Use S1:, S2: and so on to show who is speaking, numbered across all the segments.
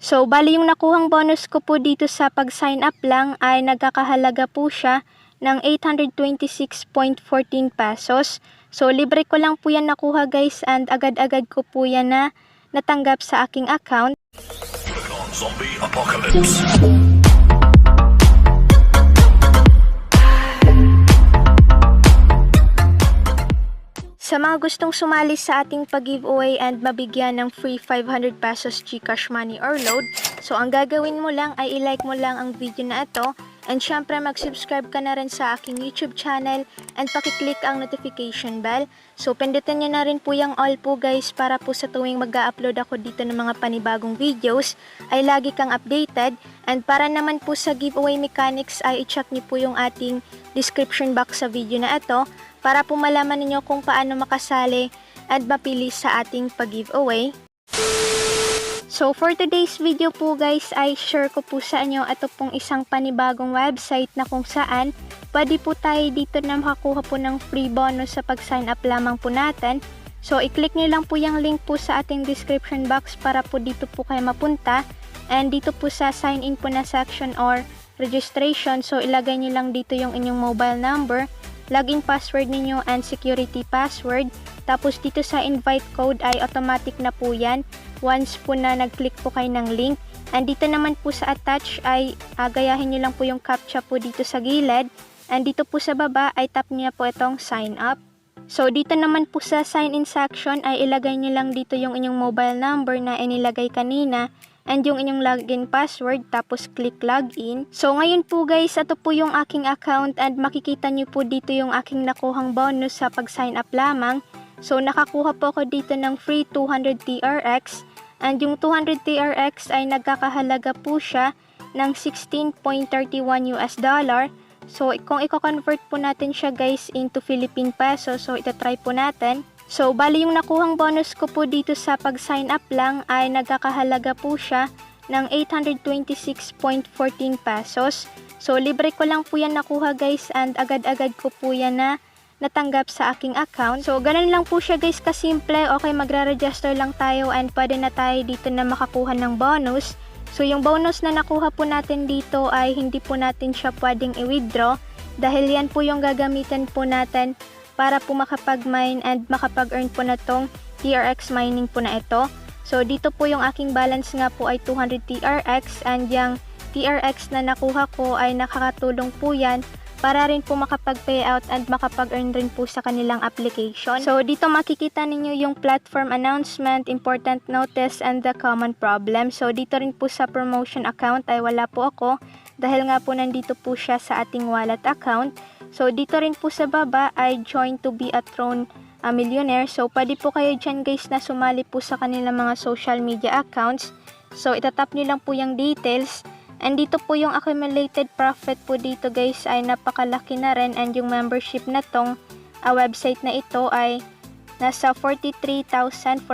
S1: So, bali yung nakuhang bonus ko po dito sa pag-sign up lang ay nagkakahalaga po siya ng 826.14 pesos. So, libre ko lang po yan nakuha guys, and agad-agad ko po yan na natanggap sa aking account.
S2: Zombie apocalypse.
S1: Sa mga gustong sumali sa ating pag-giveaway and mabigyan ng free 500 pesos GCash money or load, so ang gagawin mo lang ay i-like mo lang ang video na ito, and syempre mag-subscribe ka na rin sa aking YouTube channel and pakiclick ang notification bell. So pindutin nyo na rin po yung all po guys, para po sa tuwing mag-upload ako dito ng mga panibagong videos ay lagi kang updated. And para naman po sa giveaway mechanics ay i-check nyo po yung ating description box sa video na ito, para po malaman ninyo kung paano makasali at mapili sa ating pag-giveaway. So for today's video po guys ay share ko po sa inyo ito pong isang panibagong website na kung saan pwede po tayo dito na makakuha po ng free bonus sa pag-sign up lamang po natin. So i-click nyo lang po yung link po sa ating description box para po dito po kayo mapunta, and dito po sa sign in po na section or registration, so ilagay nyo lang dito yung inyong mobile number, login password ninyo and security password. Tapos dito sa invite code ay automatic na po yan once po na nag-click po kayo ng link. And dito naman po sa attach ay gayahin nyo lang po yung captcha po dito sa gilid. And dito po sa baba ay tap nyo po itong sign up. So dito naman po sa sign in section ay ilagay nyo lang dito yung inyong mobile number na inilagay kanina and yung inyong login password, tapos click login. So ngayon po guys, ito po yung aking account, and makikita nyo po dito yung aking nakuhang bonus sa pag-sign up lamang. So nakakuha po ako dito ng free 200 TRX, and yung 200 TRX ay nagkakahalaga po siya ng $16.31 US dollar. So kung i-convert po natin siya guys into Philippine peso, so itatry po natin. So, bali yung nakuhang bonus ko po dito sa pag-sign up lang ay nagkakahalaga po siya ng 826.14 pesos. So, libre ko lang po yan nakuha guys, and agad-agad ko po yan na natanggap sa aking account. So, ganun lang po siya guys kasimple. Okay, magre-register lang tayo and pwede na tayo dito na makakuha ng bonus. So, yung bonus na nakuha po natin dito ay hindi po natin siya pwedeng i-withdraw, dahil yan po yung gagamitin po natin para po makapag-mine and makapag-earn po na tong TRX mining po na ito. So dito po yung aking balance nga po ay 200 TRX, and yung TRX na nakuha ko ay nakakatulong po yan para rin po makapag-payout and makapag-earn rin po sa kanilang application. So dito makikita ninyo yung platform announcement, important notice, and the common problem. So dito rin po sa promotion account ay wala po ako, dahil nga po nandito po siya sa ating wallet account. So dito rin po sa baba ay join to be a Throne Millionaire. So pwede po kayo dyan guys na sumali po sa kanilang mga social media accounts. So itatap nyo lang po yung details. And dito po yung accumulated profit po dito guys ay napakalaki na rin, and yung membership na tong website na ito ay nasa 43,455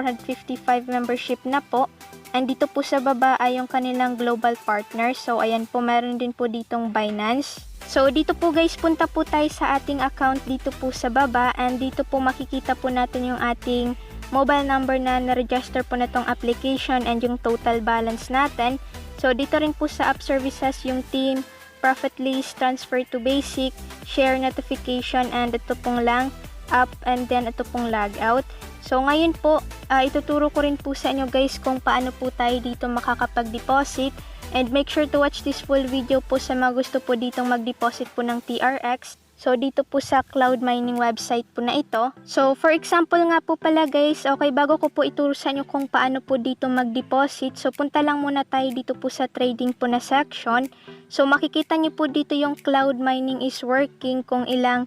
S1: membership na po. And dito po sa baba ay yung kanilang global partners. So ayan po, meron din po ditong Binance. So dito po guys, punta po tayo sa ating account dito po sa baba, and dito po makikita po natin yung ating mobile number na na-register po na tong application and yung total balance natin. So dito rin po sa app services yung team, profit list, transfer to basic, share notification, and ito pong lang up, and then ito pong log out. So ngayon po, ituturo ko rin po sa inyo guys kung paano po tayo dito makakapag-deposit. And make sure to watch this full video po sa mga gusto po ditong mag-deposit po ng TRX. So dito po sa cloud mining website po na ito. So for example nga po pala guys, okay, bago ko po ituro sa inyo kung paano po dito mag-deposit, so punta lang muna tayo dito po sa trading po na section. So makikita nyo po dito yung cloud mining is working, kung ilang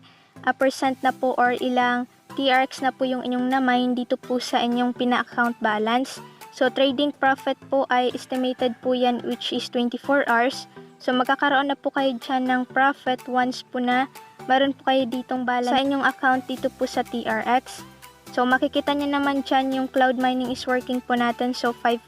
S1: percent na po or ilang TRX na po yung inyong na-mine dito po sa inyong pina-account balance. So trading profit po ay estimated po yan, which is 24 hours. So magkakaroon na po kayo dyan ng profit once po na meron po kayo ditong balance sa inyong account dito po sa TRX. So makikita nyo naman dyan yung cloud mining is working po natin, so 5%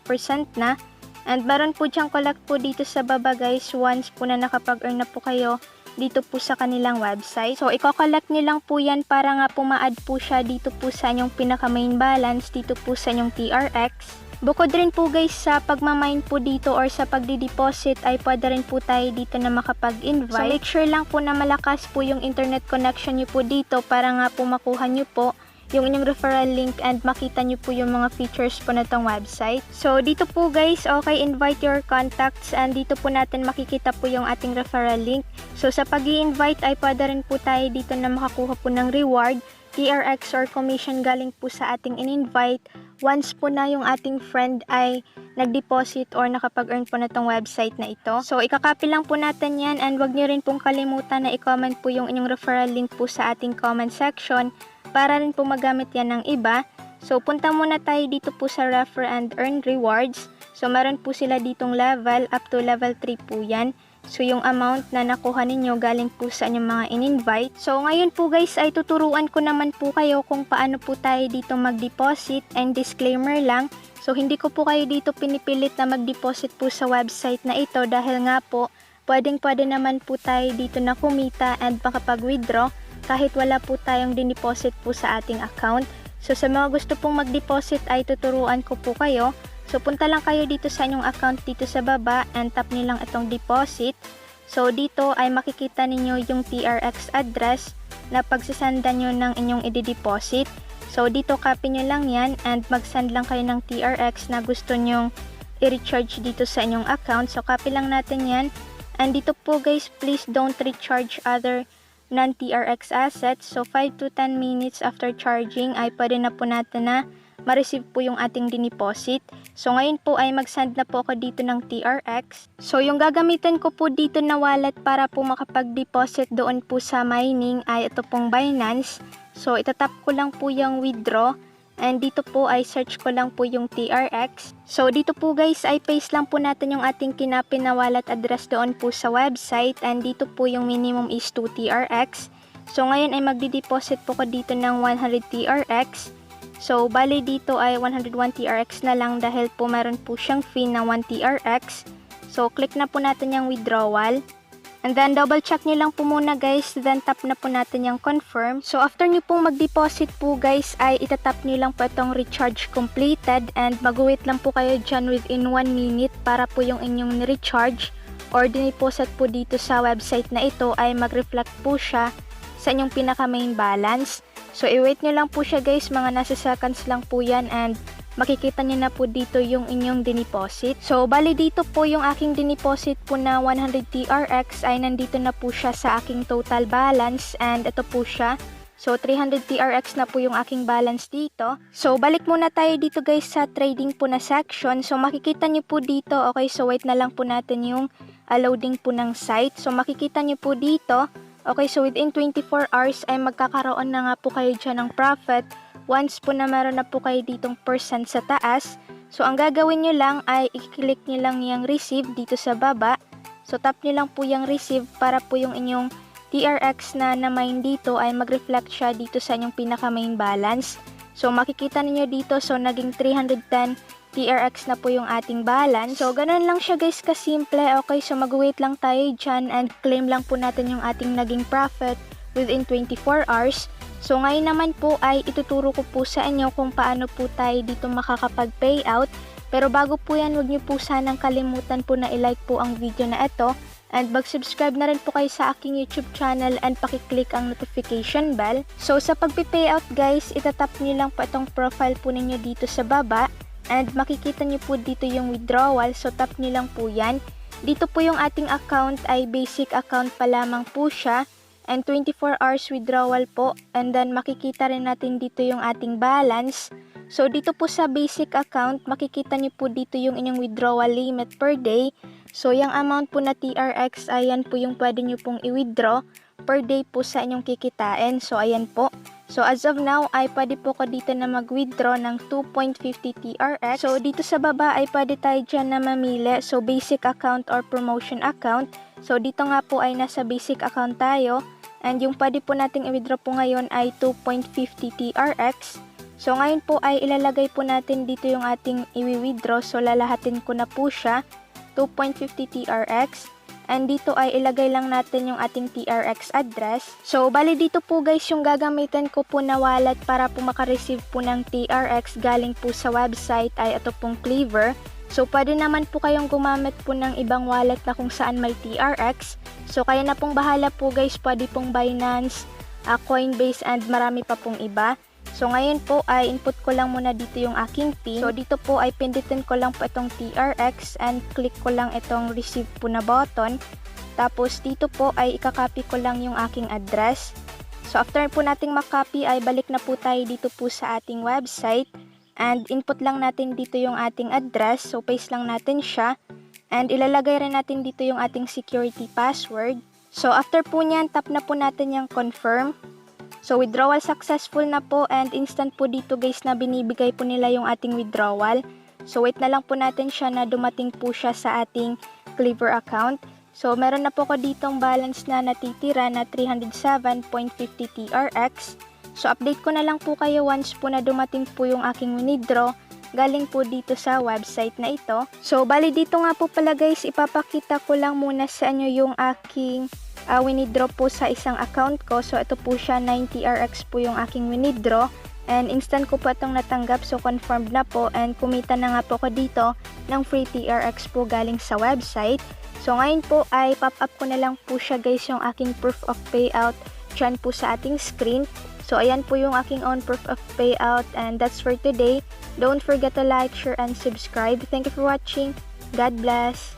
S1: na. And meron po dyan collect po dito sa baba guys once po na nakapag-earn na po kayo dito po sa kanilang website. So i-collect nyo lang po yan para nga po ma-add po siya dito po sa inyong pinaka main balance dito po sa inyong TRX. Bukod rin po guys sa pagmamine po dito or sa pagdi-deposit ay pwede rin po tayo dito na makapag-invite. So make sure lang po na malakas po yung internet connection nyo po dito para nga po makuha nyo po yung inyong referral link and makita nyo po yung mga features po na tong website. So dito po guys, okay, invite your contacts and dito po natin makikita po yung ating referral link. So sa pag-i-invite ay pwede rin po tayo dito na makakuha po ng reward, TRX or commission galing po sa ating in-invite once po na yung ating friend ay nag-deposit or nakapag-earn po na tong website na ito. So ikakopy lang po natin yan and wag nyo rin pong kalimutan na i-comment po yung inyong referral link po sa ating comment section para rin po magamit yan ng iba. So punta muna tayo dito po sa refer and earn rewards. So meron po sila ditong level up to level 3 po yan. So yung amount na nakuha ninyo galing po sa inyong mga in-invite. So ngayon po guys ay tuturuan ko naman po kayo kung paano po tayo dito mag-deposit, and disclaimer lang. So hindi ko po kayo dito pinipilit na mag-deposit po sa website na ito dahil nga po pwede naman po tayo dito na kumita and makapag-withdraw kahit wala po tayong dineposit po sa ating account. So sa mga gusto pong mag-deposit ay tuturuan ko po kayo. So punta lang kayo dito sa inyong account dito sa baba and tap nyo lang itong deposit. So dito ay makikita ninyo yung TRX address na pagsasandan nyo ng inyong i-deposit. So dito copy nyo lang yan and mag-send lang kayo ng TRX na gusto nyong i-recharge dito sa inyong account. So copy lang natin yan. And dito po guys, please don't recharge other non-TRX assets. So 5 to 10 minutes after charging ay pwede na po natin na ma-receive po yung ating dineposit. So ngayon po ay mag-send na po ako dito ng TRX. So yung gagamitin ko po dito na wallet para po makapag-deposit doon po sa mining ay ito pong Binance. So itatap ko lang po yung withdraw. And dito po ay search ko lang po yung TRX. So dito po guys ay paste lang po natin yung ating kinapin na wallet address doon po sa website. And dito po yung minimum is 2 TRX. So ngayon ay magdi-deposit po ko dito ng 100 TRX. So bali dito ay 101 TRX na lang dahil po meron po siyang fee na 1 TRX. So click na po natin yung withdrawal. And then double check nyo lang po muna guys, then tap na po natin yung confirm. So after nyo pong mag-deposit po guys ay itatap nyo lang po itong recharge completed and mag-wait lang po kayo dyan within 1 minute para po yung inyong recharge or dineposit po dito sa website na ito ay mag-reflect po siya sa inyong pinaka main balance. So i-wait nyo lang po siya guys, mga nasa seconds lang po yan and makikita nyo na po dito yung inyong dineposit. So bali dito po yung aking dineposit po na 100 TRX ay nandito na po siya sa aking total balance and ito po siya. So 300 TRX na po yung aking balance dito. So balik muna tayo dito guys sa trading po na section. So makikita nyo po dito, okay, so wait na lang po natin yung loading po ng site. So makikita nyo po dito, okay, so within 24 hours ay magkakaroon na nga po kayo dyan ng profit once po na meron na po kayo ditong percent sa taas. So ang gagawin nyo lang ay i-click nyo lang yung receive dito sa baba. So tap nyo lang po yung receive para po yung inyong TRX na na-mine dito ay mag-reflect siya dito sa inyong pinaka main balance. So makikita niyo dito, so naging 310 TRX na po yung ating balance. So ganun lang siya guys kasimple. Okay, so mag-wait lang tayo dyan and claim lang po natin yung ating naging profit within 24 hours. So ngayon naman po ay ituturo ko po sa inyo kung paano po tayo dito makakapag-payout. Pero bago po yan, huwag nyo po sanang kalimutan po na i-like po ang video na ito. And mag-subscribe na rin po kayo sa aking YouTube channel and pakiclick ang notification bell. So sa pag-payout guys, itatap nyo lang po itong profile po ninyo dito sa baba. And makikita nyo po dito yung withdrawal. So tap nyo lang po yan. Dito po yung ating account ay basic account pa lamang po siya. And 24 hours withdrawal po. And then makikita rin natin dito yung ating balance. So dito po sa basic account, makikita nyo po dito yung inyong withdrawal limit per day. So yung amount po na TRX, ayan po yung pwede nyo pong i-withdraw per day po sa inyong kikitain. So ayan po. So as of now ay pwede po ko dito na mag-withdraw ng 2.50 TRX. So dito sa baba ay pwede tayo dyan na mamili. So basic account or promotion account. So dito nga po ay nasa basic account tayo. And yung pwede po nating i-withdraw po ngayon ay 2.50 TRX. So ngayon po ay ilalagay po natin dito yung ating i-withdraw. So lalahatin ko na po siya. 2.50 TRX. And dito ay ilagay lang natin yung ating TRX address. So, bali dito po guys yung gagamitin ko po na wallet para po makareceive po ng TRX galing po sa website ay ito pong Clever. So, pwede naman po kayong gumamit po ng ibang wallet na kung saan may TRX. So, kaya na pong bahala po guys, pwede pong Binance, Coinbase, and marami pa pong iba. So, ngayon po ay input ko lang muna dito yung aking PIN. So, dito po ay pindutin ko lang po itong TRX and click ko lang itong receive po na button. Tapos, dito po ay ikakopy ko lang yung aking address. So, after po nating makopy ay balik na po tayo dito po sa ating website. And input lang natin dito yung ating address. So, paste lang natin siya. And ilalagay rin natin dito yung ating security password. So, after po nyan, tap na po natin yung confirm. So, withdrawal successful na po and instant po dito guys na binibigay po nila yung ating withdrawal. So, wait na lang po natin siya na dumating po siya sa ating Clever account. So, meron na po ko ditong balance na natitira na 307.50 TRX. So, update ko na lang po kayo once po na dumating po yung aking withdraw galing po dito sa website na ito. So, bali dito nga po pala guys, ipapakita ko lang muna sa inyo yung aking winidraw po sa isang account ko. So, ito po siya, 90 RX po yung aking winidraw. And instant ko po itong natanggap. So, confirmed na po. And kumita na nga po ko dito ng free TRX po galing sa website. So, ngayon po ay pop-up ko na lang po siya guys yung aking proof of payout dyan po sa ating screen. So, ayan po yung aking own proof of payout. And that's for today. Don't forget to like, share, and subscribe. Thank you for watching. God bless.